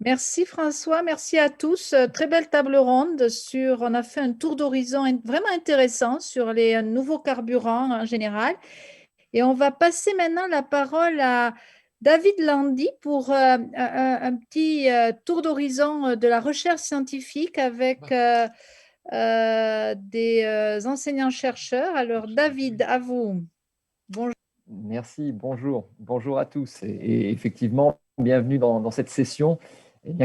Merci François, merci à tous. Très belle table ronde on a fait un tour d'horizon vraiment intéressant sur les nouveaux carburants en général. Et on va passer maintenant la parole à David Landy pour un petit tour d'horizon de la recherche scientifique avec des enseignants-chercheurs. Alors David, à vous. Bonjour. Merci, bonjour à tous. Et effectivement, bienvenue dans cette session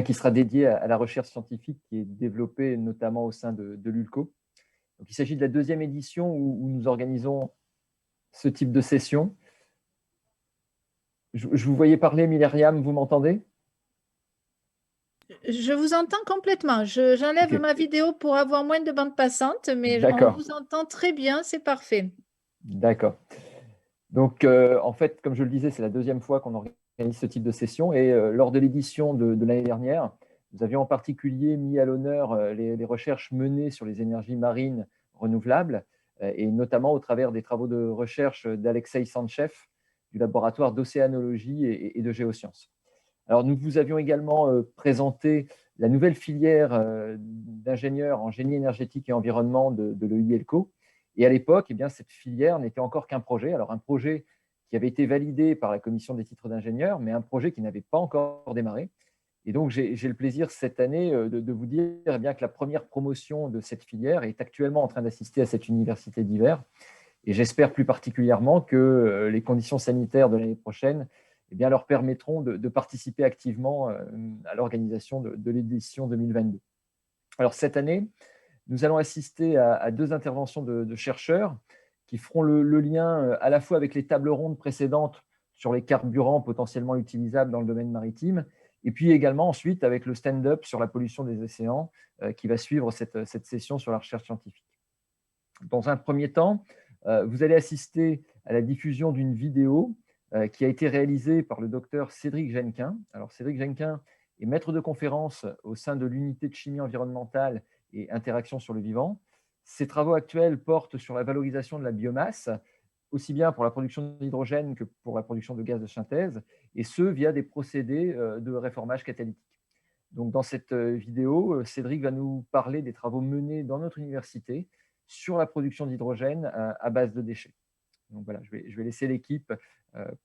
qui sera dédiée à la recherche scientifique qui est développée notamment au sein de l'ULCO. Donc, il s'agit de la deuxième édition où nous organisons ce type de session. Je vous voyais parler, Myriam, vous m'entendez? Je vous entends complètement. J'enlève Ok, ma vidéo pour avoir moins de bande passante, mais on d'accord, vous entend très bien, c'est parfait. d'accord. Donc, en fait, comme je le disais, c'est la deuxième fois qu'on organise ce type de session. Et lors de l'édition de l'année dernière, nous avions en particulier mis à l'honneur les recherches menées sur les énergies marines renouvelables, et notamment au travers des travaux de recherche d'Alexei Sanchev du laboratoire d'océanologie et de géosciences. Alors, nous vous avions également présenté la nouvelle filière d'ingénieurs en génie énergétique et environnement de l'EILCO. Et à l'époque, eh bien, cette filière n'était encore qu'un projet. Alors, un projet qui avait été validé par la commission des titres d'ingénieur, mais un projet qui n'avait pas encore démarré. Et donc, j'ai le plaisir cette année de vous dire eh bien, que la première promotion de cette filière est actuellement en train d'assister à cette université d'hiver. Et j'espère plus particulièrement que les conditions sanitaires de l'année prochaine eh bien, leur permettront de participer activement à l'organisation de l'édition 2022. Alors cette année, nous allons assister à deux interventions de chercheurs qui feront le lien à la fois avec les tables rondes précédentes sur les carburants potentiellement utilisables dans le domaine maritime, et puis également ensuite avec le stand-up sur la pollution des océans qui va suivre cette session sur la recherche scientifique. Dans un premier temps, vous allez assister à la diffusion d'une vidéo qui a été réalisée par le docteur Cédric Genquin. Alors, Cédric Genquin est maître de conférence au sein de l'unité de chimie environnementale et interaction sur le vivant. Ses travaux actuels portent sur la valorisation de la biomasse, aussi bien pour la production d'hydrogène que pour la production de gaz de synthèse, et ce via des procédés de réformage catalytique. Donc, dans cette vidéo, Cédric va nous parler des travaux menés dans notre université sur la production d'hydrogène à base de déchets. Donc voilà, je vais laisser l'équipe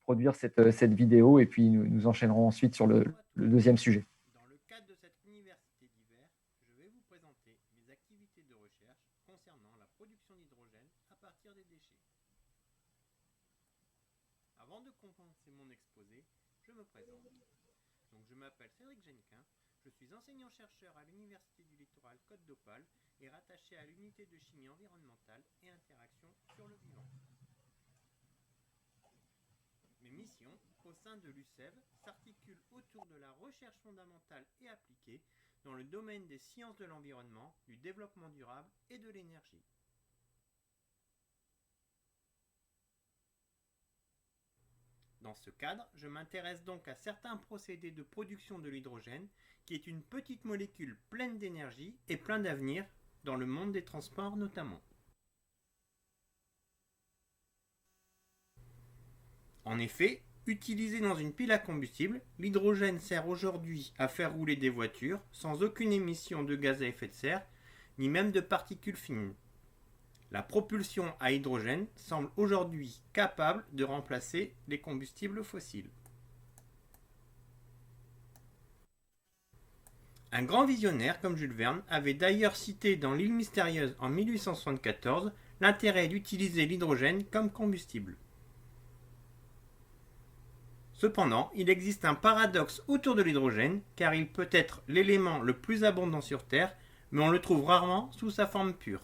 produire cette vidéo et puis nous enchaînerons ensuite sur le deuxième sujet. Dans le cadre de cette université d'hiver, je vais vous présenter mes activités de recherche concernant la production d'hydrogène à partir des déchets. Avant de commencer mon exposé, je me présente. Donc, je m'appelle Cédric Genquin, je suis enseignant-chercheur à l'Université du Littoral Côte d'Opale et rattaché à l'unité de chimie environnementale et interaction sur le vivant. Mes missions au sein de l'UCEV s'articulent autour de la recherche fondamentale et appliquée dans le domaine des sciences de l'environnement, du développement durable et de l'énergie. Dans ce cadre, je m'intéresse donc à certains procédés de production de l'hydrogène, qui est une petite molécule pleine d'énergie et plein d'avenir dans le monde des transports notamment. En effet, utilisé dans une pile à combustible, l'hydrogène sert aujourd'hui à faire rouler des voitures sans aucune émission de gaz à effet de serre, ni même de particules fines. La propulsion à hydrogène semble aujourd'hui capable de remplacer les combustibles fossiles. Un grand visionnaire comme Jules Verne avait d'ailleurs cité dans L'île mystérieuse en 1874 l'intérêt d'utiliser l'hydrogène comme combustible. Cependant, il existe un paradoxe autour de l'hydrogène, car il peut être l'élément le plus abondant sur Terre, mais on le trouve rarement sous sa forme pure.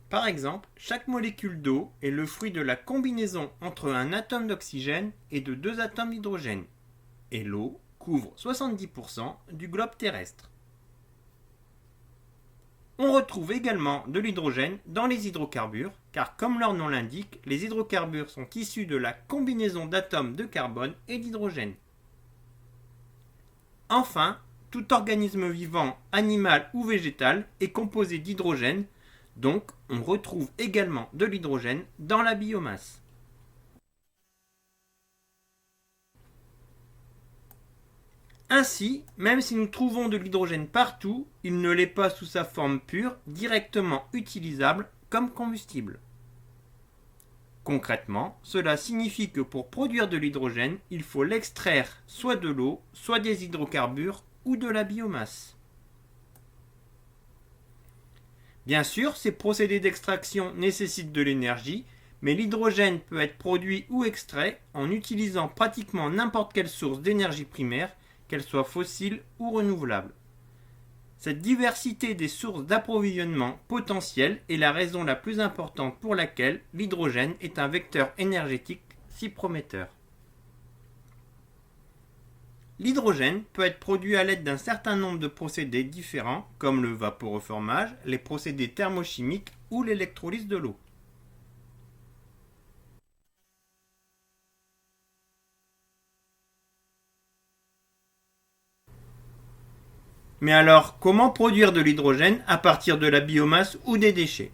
Par exemple, chaque molécule d'eau est le fruit de la combinaison entre un atome d'oxygène et de deux atomes d'hydrogène, et l'eau couvre 70% du globe terrestre. On retrouve également de l'hydrogène dans les hydrocarbures, car comme leur nom l'indique, les hydrocarbures sont issus de la combinaison d'atomes de carbone et d'hydrogène. Enfin, tout organisme vivant, animal ou végétal, est composé d'hydrogène, donc on retrouve également de l'hydrogène dans la biomasse. Ainsi, même si nous trouvons de l'hydrogène partout, il ne l'est pas sous sa forme pure, directement utilisable comme combustible. Concrètement, cela signifie que pour produire de l'hydrogène, il faut l'extraire soit de l'eau, soit des hydrocarbures ou de la biomasse. Bien sûr, ces procédés d'extraction nécessitent de l'énergie, mais l'hydrogène peut être produit ou extrait en utilisant pratiquement n'importe quelle source d'énergie primaire, qu'elle soit fossile ou renouvelable. Cette diversité des sources d'approvisionnement potentielles est la raison la plus importante pour laquelle l'hydrogène est un vecteur énergétique si prometteur. L'hydrogène peut être produit à l'aide d'un certain nombre de procédés différents, comme le vaporeformage, les procédés thermochimiques ou l'électrolyse de l'eau. Mais alors, comment produire de l'hydrogène à partir de la biomasse ou des déchets?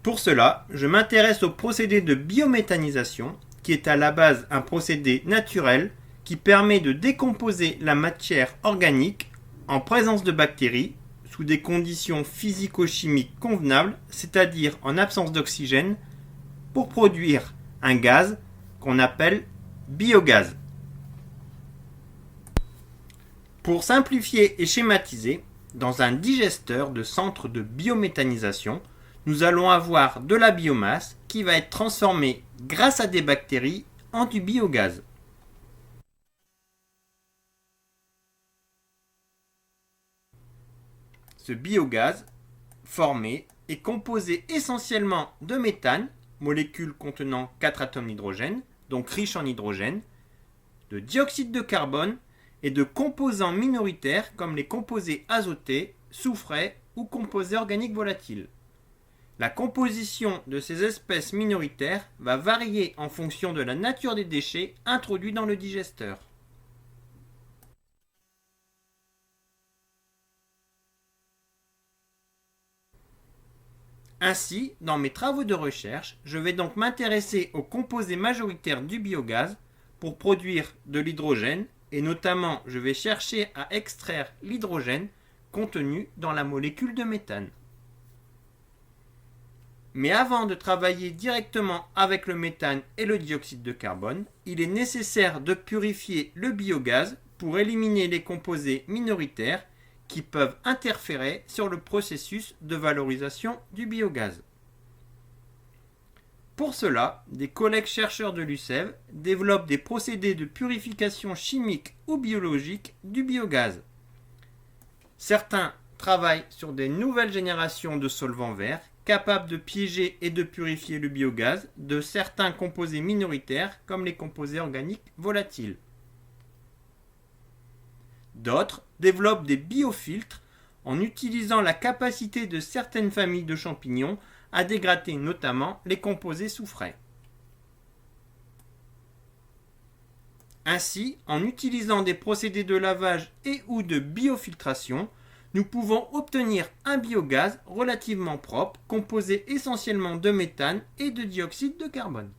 Pour cela, je m'intéresse au procédé de biométhanisation, qui est à la base un procédé naturel qui permet de décomposer la matière organique en présence de bactéries sous des conditions physico-chimiques convenables, c'est-à-dire en absence d'oxygène, pour produire un gaz qu'on appelle biogaz. Pour simplifier et schématiser, dans un digesteur de centre de biométhanisation, nous allons avoir de la biomasse qui va être transformée grâce à des bactéries en du biogaz. Ce biogaz formé est composé essentiellement de méthane, molécule contenant 4 atomes d'hydrogène, donc riche en hydrogène, de dioxyde de carbone et de composants minoritaires comme les composés azotés, soufrés ou composés organiques volatiles. La composition de ces espèces minoritaires va varier en fonction de la nature des déchets introduits dans le digesteur. Ainsi, dans mes travaux de recherche, je vais donc m'intéresser aux composés majoritaires du biogaz pour produire de l'hydrogène et notamment je vais chercher à extraire l'hydrogène contenu dans la molécule de méthane. Mais avant de travailler directement avec le méthane et le dioxyde de carbone, il est nécessaire de purifier le biogaz pour éliminer les composés minoritaires qui peuvent interférer sur le processus de valorisation du biogaz. Pour cela, des collègues chercheurs de l'UCEV développent des procédés de purification chimique ou biologique du biogaz. Certains travaillent sur des nouvelles générations de solvants verts capables de piéger et de purifier le biogaz de certains composés minoritaires comme les composés organiques volatiles. D'autres développent des biofiltres en utilisant la capacité de certaines familles de champignons à dégrader notamment les composés soufrés. Ainsi, en utilisant des procédés de lavage et ou de biofiltration, nous pouvons obtenir un biogaz relativement propre, composé essentiellement de méthane et de dioxyde de carbone.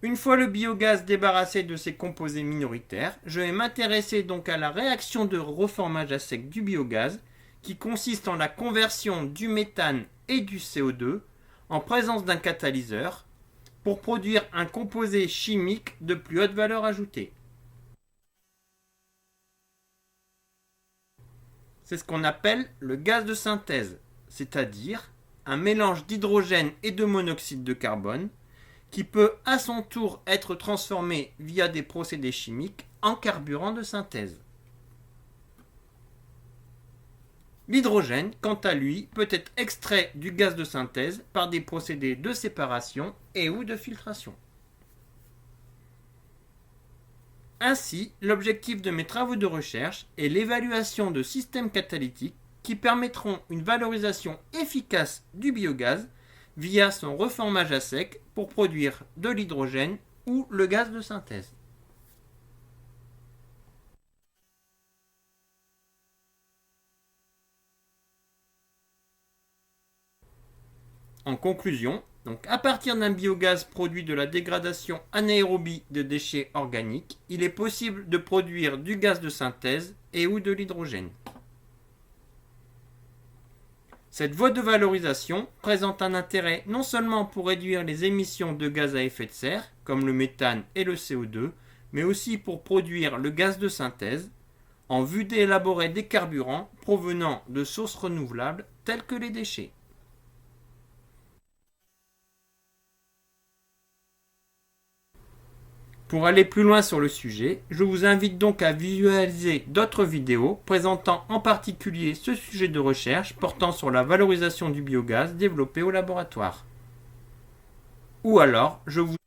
Une fois le biogaz débarrassé de ses composés minoritaires, je vais m'intéresser donc à la réaction de reformage à sec du biogaz, qui consiste en la conversion du méthane et du CO2 en présence d'un catalyseur pour produire un composé chimique de plus haute valeur ajoutée. C'est ce qu'on appelle le gaz de synthèse, c'est-à-dire un mélange d'hydrogène et de monoxyde de carbone qui peut à son tour être transformé via des procédés chimiques en carburant de synthèse. L'hydrogène, quant à lui, peut être extrait du gaz de synthèse par des procédés de séparation et ou de filtration. Ainsi, l'objectif de mes travaux de recherche est l'évaluation de systèmes catalytiques qui permettront une valorisation efficace du biogaz via son reformage à sec pour produire de l'hydrogène ou le gaz de synthèse. En conclusion, Donc, à partir d'un biogaz produit de la dégradation anaérobie de déchets organiques, il est possible de produire du gaz de synthèse et ou de l'hydrogène. Cette voie de valorisation présente un intérêt non seulement pour réduire les émissions de gaz à effet de serre, comme le méthane et le CO2, mais aussi pour produire le gaz de synthèse, en vue d'élaborer des carburants provenant de sources renouvelables telles que les déchets. Pour aller plus loin sur le sujet, je vous invite donc à visualiser d'autres vidéos présentant en particulier ce sujet de recherche portant sur la valorisation du biogaz développé au laboratoire. Ou alors, je vous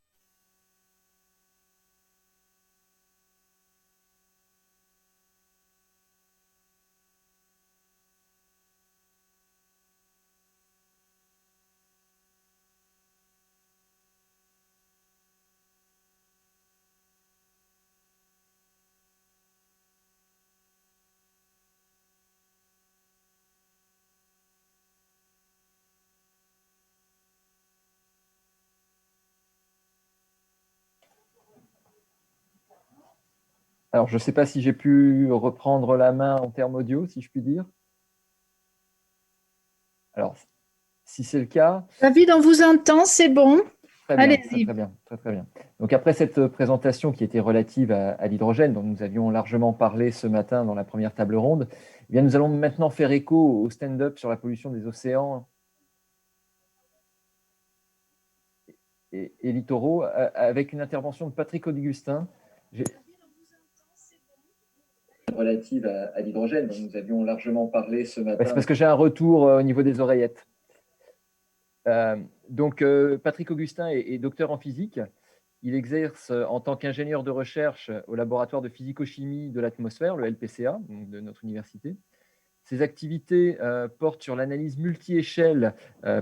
Alors, je ne sais pas si j'ai pu reprendre la main en termes audio, si je puis dire. Alors, si c'est le cas, David, on vous entend, c'est bon. très bien, Allez-y. très bien, très bien. Donc, après cette présentation qui était relative à l'hydrogène, dont nous avions largement parlé ce matin dans la première table ronde, eh bien, nous allons maintenant faire écho au stand-up sur la pollution des océans et littoraux avec une intervention de Patrick Augustin relative à l'hydrogène, dont nous avions largement parlé ce matin. C'est parce que j'ai un retour au niveau des oreillettes. Patrick Augustin est docteur en physique. Il exerce en tant qu'ingénieur de recherche au laboratoire de physico-chimie de l'atmosphère, le LPCA, donc de notre université. Ses activités portent sur l'analyse multi-échelle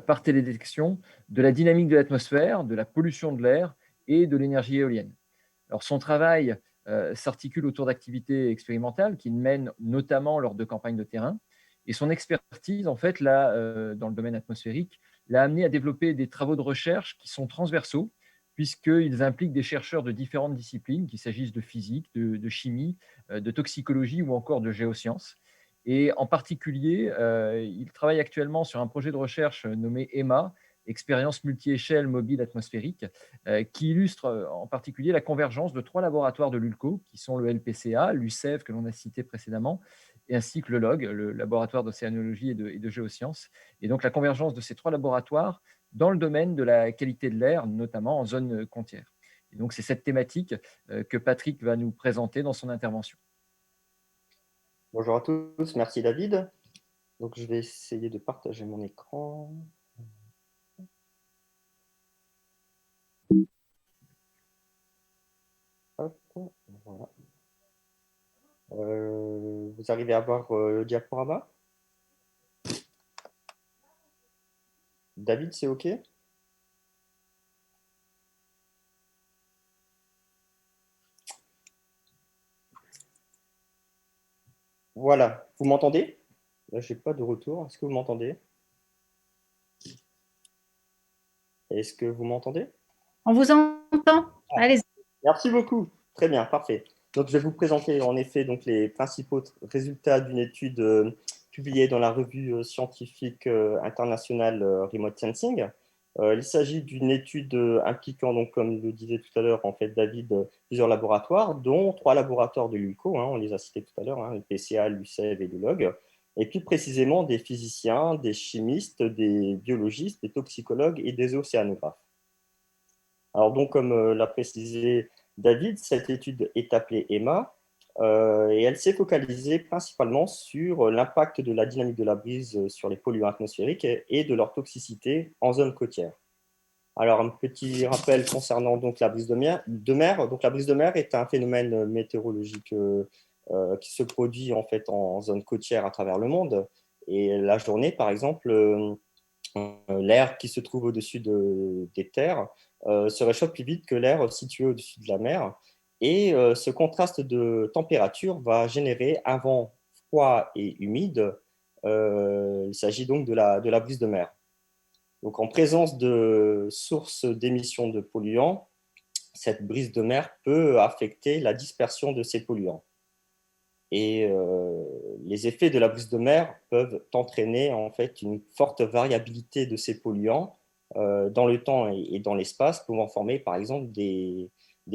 par télédétection de la dynamique de l'atmosphère, de la pollution de l'air et de l'énergie éolienne. Alors, son travail s'articule autour d'activités expérimentales qu'il mène notamment lors de campagnes de terrain. Et son expertise, en fait, là, dans le domaine atmosphérique, l'a amené à développer des travaux de recherche qui sont transversaux, puisqu'ils impliquent des chercheurs de différentes disciplines, qu'il s'agisse de physique, de chimie, de toxicologie ou encore de géosciences. Et en particulier, il travaille actuellement sur un projet de recherche nommé EMA, Expérience multi-échelle mobile atmosphérique, qui illustre en particulier la convergence de 3 laboratoires de l'ULCO, qui sont le LPCA, l'UCEV que l'on a cité précédemment, et ainsi que le LOG, le laboratoire d'océanologie et de géosciences. Et donc la convergence de ces 3 laboratoires dans le domaine de la qualité de l'air, notamment en zone côtière. Et donc c'est cette thématique que Patrick va nous présenter dans son intervention. Bonjour à tous, merci David. Donc je vais essayer de partager mon écran. Hop, voilà. Vous arrivez à voir le diaporama? David, c'est OK? Voilà, vous m'entendez? Là, je n'ai pas de retour. Est-ce que vous m'entendez? Est-ce que vous m'entendez? On vous entend. Allez-y. Merci beaucoup. Très bien, parfait. Donc, je vais vous présenter en effet donc, les principaux résultats d'une étude publiée dans la revue scientifique internationale Remote Sensing. Il s'agit d'une étude impliquant, donc, comme le disait tout à l'heure, en fait, David, plusieurs laboratoires, dont 3 laboratoires de l'ULCO, on les a cités tout à l'heure, le PCA, l'UCEV et le LOG, et puis précisément des physiciens, des chimistes, des biologistes, des toxicologues et des océanographes. Alors donc, comme l'a précisé David, cette étude est appelée EMA et elle s'est focalisée principalement sur l'impact de la dynamique de la brise sur les polluants atmosphériques et de leur toxicité en zone côtière. Alors, un petit rappel concernant donc la brise de mer. Donc, la brise de mer est un phénomène météorologique qui se produit en fait en zone côtière à travers le monde. Et la journée, par exemple, l'air qui se trouve au-dessus des terres se réchauffe plus vite que l'air situé au-dessus de la mer. Et ce contraste de température va générer un vent froid et humide. Il s'agit donc de la brise de mer. Donc, en présence de sources d'émissions de polluants, cette brise de mer peut affecter la dispersion de ces polluants. Et les effets de la brise de mer peuvent entraîner en fait une forte variabilité de ces polluants dans le temps et dans l'espace, pouvant former par exemple des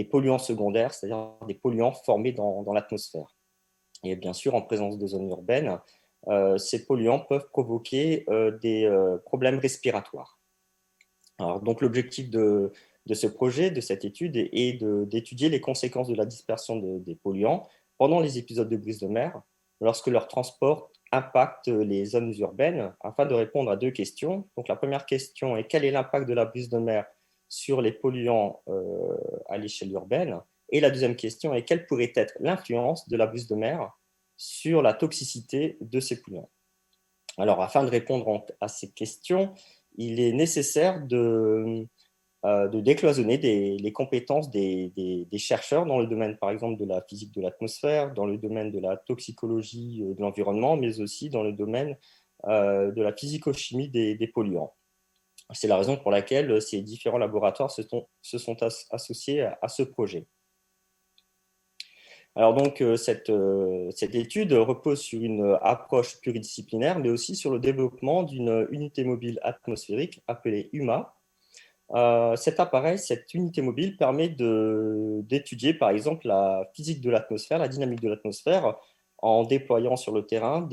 polluants secondaires, c'est-à-dire des polluants formés dans l'atmosphère. Et bien sûr, en présence de zones urbaines, ces polluants peuvent provoquer des problèmes respiratoires. Alors, donc, l'objectif de ce projet, de cette étude, est d'étudier les conséquences de la dispersion des polluants pendant les épisodes de brise de mer, lorsque leur transport impacte les zones urbaines, afin de répondre à deux questions. Donc, la première question est: quel est l'impact de la brise de mer sur les polluants à l'échelle urbaine? Et la deuxième question est: quelle pourrait être l'influence de la brise de mer sur la toxicité de ces polluants? Alors, afin de répondre à ces questions, il est nécessaire de décloisonner les compétences des chercheurs dans le domaine, par exemple, de la physique de l'atmosphère, dans le domaine de la toxicologie de l'environnement, mais aussi dans le domaine de la physico-chimie des polluants. C'est la raison pour laquelle ces différents laboratoires se sont associés à ce projet. Alors donc, cette étude repose sur une approche pluridisciplinaire, mais aussi sur le développement d'une unité mobile atmosphérique appelée UMA. Cet appareil, cette unité mobile, permet d'étudier par exemple la physique de l'atmosphère, la dynamique de l'atmosphère, en déployant sur le terrain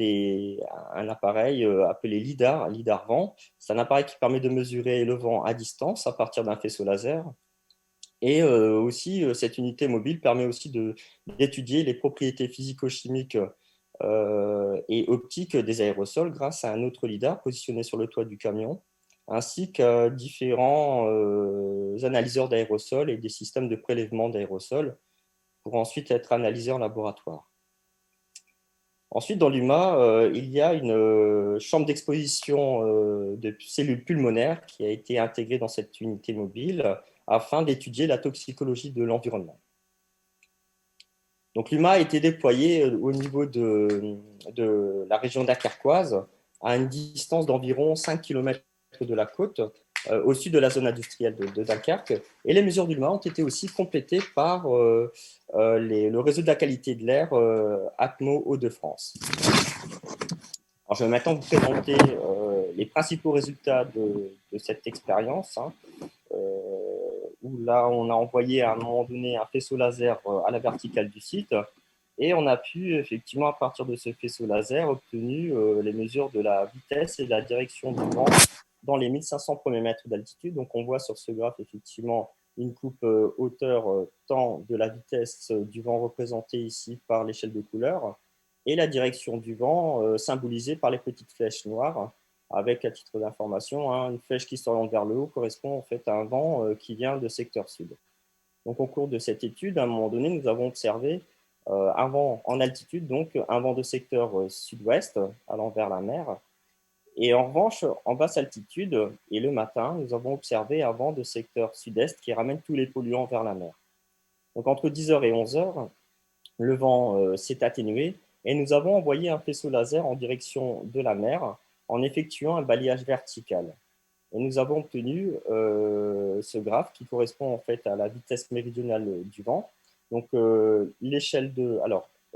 un appareil appelé LIDAR vent. C'est un appareil qui permet de mesurer le vent à distance à partir d'un faisceau laser. Et aussi, cette unité mobile permet aussi d'étudier les propriétés physico-chimiques et optiques des aérosols grâce à un autre LIDAR positionné sur le toit du camion, ainsi qu'à différents analyseurs d'aérosols et des systèmes de prélèvement d'aérosols pour ensuite être analysés en laboratoire. Ensuite, dans l'UMA, il y a une chambre d'exposition de cellules pulmonaires qui a été intégrée dans cette unité mobile afin d'étudier la toxicologie de l'environnement. Donc, l'UMA a été déployé au niveau de la région dunkerquoise à une distance d'environ 5 km de la côte, au sud de la zone industrielle de Dunkerque. Et les mesures d'UMA ont été aussi complétées par le réseau de la qualité de l'air Atmo Hauts-de-France. Alors, je vais maintenant vous présenter les principaux résultats de cette expérience, où là, on a envoyé à un moment donné un faisceau laser à la verticale du site, et on a pu, effectivement, à partir de ce faisceau laser, obtenu les mesures de la vitesse et de la direction du vent dans les 1500 premiers mètres d'altitude. Donc, on voit sur ce graphe, effectivement, une coupe hauteur-temps de la vitesse du vent représentée ici par l'échelle de couleur, et la direction du vent symbolisée par les petites flèches noires, avec, à titre d'information, une flèche qui s'oriente vers le haut correspond en fait à un vent qui vient de secteur sud. Donc, au cours de cette étude, à un moment donné, nous avons observé un vent en altitude, donc un vent de secteur sud-ouest allant vers la mer. Et en revanche, en basse altitude et le matin, nous avons observé un vent de secteur sud-est qui ramène tous les polluants vers la mer. Donc, entre 10h et 11h, le vent s'est atténué et nous avons envoyé un faisceau laser en direction de la mer en effectuant un balayage vertical. Et nous avons obtenu ce graphe qui correspond en fait à la vitesse méridionale du vent. Donc, l'échelle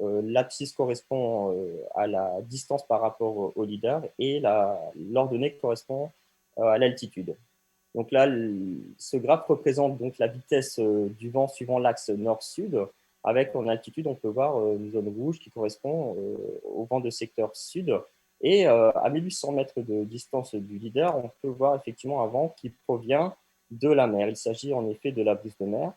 l'abscisse correspond à la distance par rapport au LIDAR et l'ordonnée correspond à l'altitude. Donc là, ce graphe représente donc la vitesse du vent suivant l'axe nord-sud. Avec en altitude, on peut voir une zone rouge qui correspond au vent de secteur sud. Et à 1800 mètres de distance du LIDAR, on peut voir effectivement un vent qui provient de la mer. Il s'agit en effet de la brise de mer,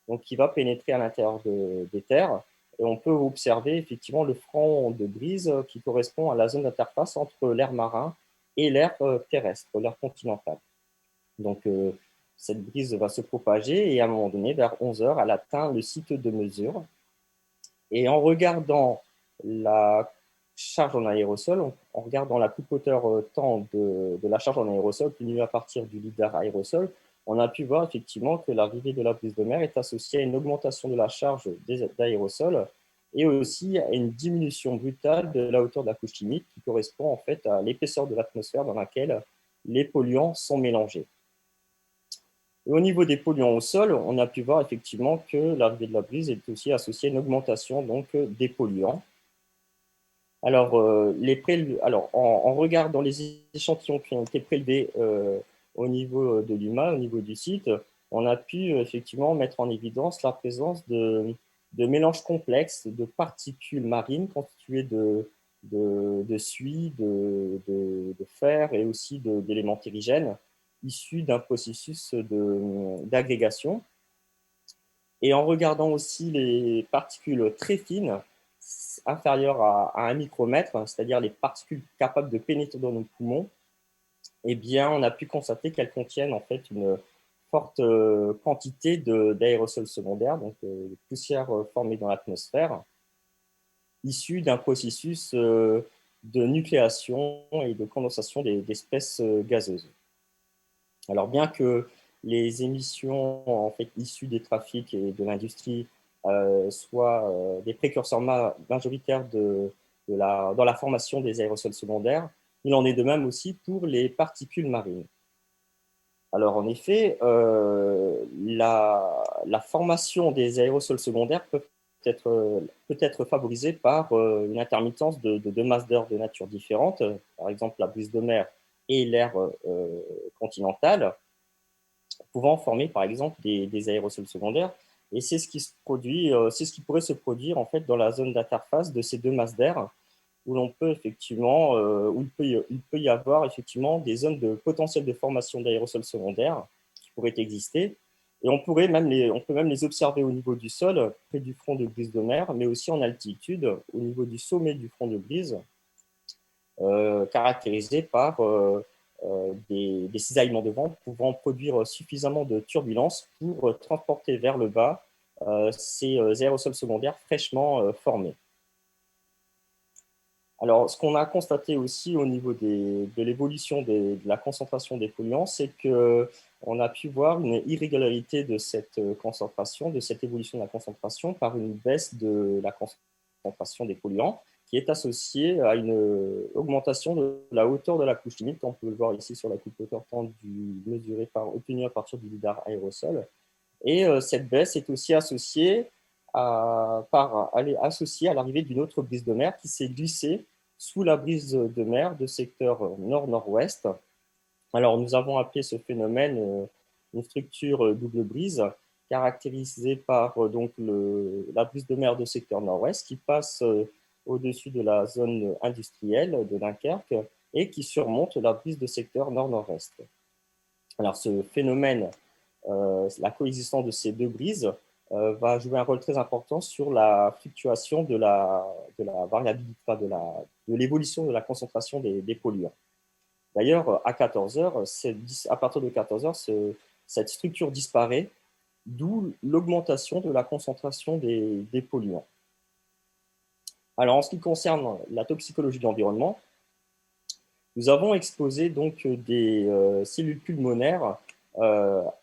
donc qui va pénétrer à l'intérieur des terres. Et on peut observer effectivement le front de brise qui correspond à la zone d'interface entre l'air marin et l'air terrestre, l'air continental. Donc, cette brise va se propager et à un moment donné, vers 11h, elle atteint le site de mesure. Et en regardant la charge en aérosol, en regardant la coupe hauteur temps de la charge en aérosol obtenue à partir du LIDAR aérosol, on a pu voir effectivement que l'arrivée de la brise de mer est associée à une augmentation de la charge d'aérosol et aussi à une diminution brutale de la hauteur de la couche chimique qui correspond en fait à l'épaisseur de l'atmosphère dans laquelle les polluants sont mélangés. Et au niveau des polluants au sol, on a pu voir effectivement que l'arrivée de la brise est aussi associée à une augmentation donc, des polluants. Alors, en regardant les échantillons qui ont été prélevés au niveau de l'UMA, au niveau du site, on a pu effectivement mettre en évidence la présence de mélanges complexes de particules marines constituées de suie, de fer et aussi d'éléments terrigènes issus d'un processus d'agrégation. Et en regardant aussi les particules très fines, inférieures à 1 micromètre, c'est-à-dire les particules capables de pénétrer dans nos poumons, eh bien, on a pu constater qu'elles contiennent en fait une forte quantité d'aérosols secondaires, donc de poussière formée dans l'atmosphère, issue d'un processus de nucléation et de condensation d'espèces gazeuses. Alors, bien que les émissions en fait, issues des trafics et de l'industrie soient des précurseurs majoritaires dans la formation des aérosols secondaires, il en est de même aussi pour les particules marines. Alors, en effet, la formation des aérosols secondaires peut être favorisée par une intermittence de masses d'air de nature différente, par exemple la brise de mer et l'air continental, pouvant former par exemple des aérosols secondaires. Et c'est ce qui se produit, c'est ce qui pourrait se produire en fait dans la zone d'interface de ces deux masses d'air, où l'on peut effectivement, où il peut y avoir effectivement des zones de potentiel de formation d'aérosols secondaires qui pourraient exister. Et on peut même les observer au niveau du sol, près du front de brise de mer, mais aussi en altitude, au niveau du sommet du front de brise, caractérisé par des cisaillements de vent pouvant produire suffisamment de turbulences pour transporter vers le bas ces aérosols secondaires fraîchement formés. Alors, ce qu'on a constaté aussi au niveau de l'évolution de la concentration des polluants, c'est qu'on a pu voir une irrégularité de cette concentration, de cette évolution de la concentration par une baisse de la concentration des polluants qui est associée à une augmentation de la hauteur de la couche humide, comme on peut le voir ici sur la coupe hauteur tendue obtenue à partir du lidar aérosol. Et cette baisse est aussi associée à l'arrivée d'une autre brise de mer qui s'est glissée sous la brise de mer de secteur nord-nord-ouest. Alors, nous avons appelé ce phénomène une structure double brise, caractérisée par donc la brise de mer de secteur nord-ouest qui passe au-dessus de la zone industrielle de Dunkerque et qui surmonte la brise de secteur nord-nord-est. Alors, ce phénomène, la coexistence de ces deux brises, va jouer un rôle très important sur la fluctuation de la variabilité, de l'évolution de la concentration des polluants. D'ailleurs, à 14 heures, à partir de 14 heures, cette structure disparaît, d'où l'augmentation de la concentration des polluants. Alors, en ce qui concerne la toxicologie de l'environnement, nous avons exposé donc des cellules pulmonaires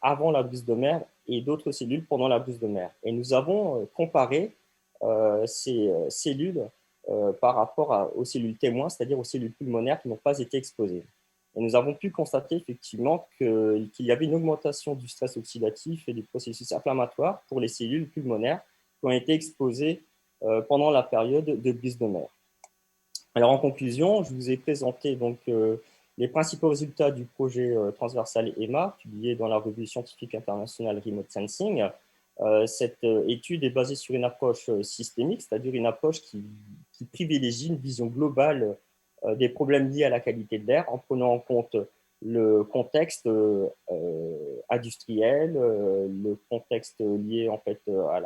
avant la brise de mer et d'autres cellules pendant la brise de mer. Et nous avons comparé ces cellules par rapport aux cellules témoins, c'est-à-dire aux cellules pulmonaires qui n'ont pas été exposées. Et nous avons pu constater effectivement qu'il y avait une augmentation du stress oxydatif et du processus inflammatoire pour les cellules pulmonaires qui ont été exposées pendant la période de brise de mer. Alors en conclusion, je vous ai présenté donc les principaux résultats du projet transversal EMA, publié dans la revue scientifique internationale Remote Sensing. Cette étude est basée sur une approche systémique, c'est-à-dire une approche qui privilégie une vision globale des problèmes liés à la qualité de l'air en prenant en compte le contexte industriel, le contexte lié en fait à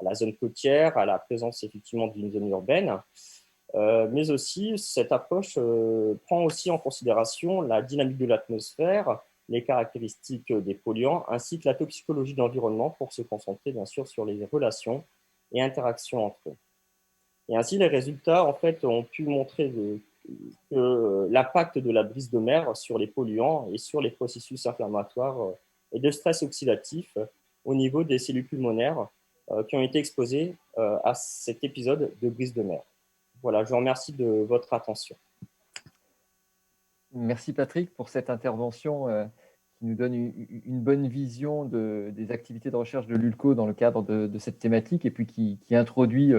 la zone côtière, à la présence effectivement d'une zone urbaine. Mais aussi, cette approche prend aussi en considération la dynamique de l'atmosphère, les caractéristiques des polluants, ainsi que la toxicologie de l'environnement pour se concentrer bien sûr sur les relations et interactions entre eux. Et ainsi, les résultats en fait, ont pu montrer que l'impact de la brise de mer sur les polluants et sur les processus inflammatoires et de stress oxydatif au niveau des cellules pulmonaires qui ont été exposées à cet épisode de brise de mer. Voilà, je vous remercie de votre attention. Merci Patrick pour cette intervention qui nous donne une bonne vision des activités de recherche de l'ULCO dans le cadre de cette thématique et puis qui introduit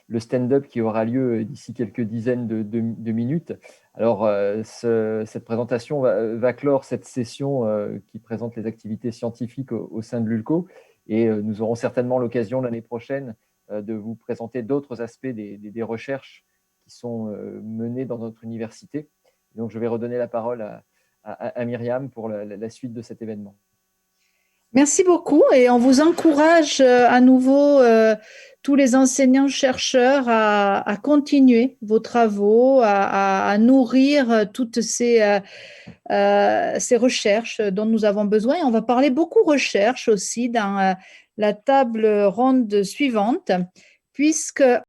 le stand-up qui aura lieu d'ici quelques dizaines de minutes. Alors, cette présentation va clore cette session qui présente les activités scientifiques au sein de l'ULCO et nous aurons certainement l'occasion l'année prochaine de vous présenter d'autres aspects des recherches qui sont menées dans notre université. Donc, je vais redonner la parole à Myriam pour la suite de cet événement. Merci beaucoup et on vous encourage à nouveau tous les enseignants-chercheurs à continuer vos travaux, à nourrir toutes ces recherches dont nous avons besoin. Et on va parler beaucoup recherche aussi dans la table ronde suivante, puisque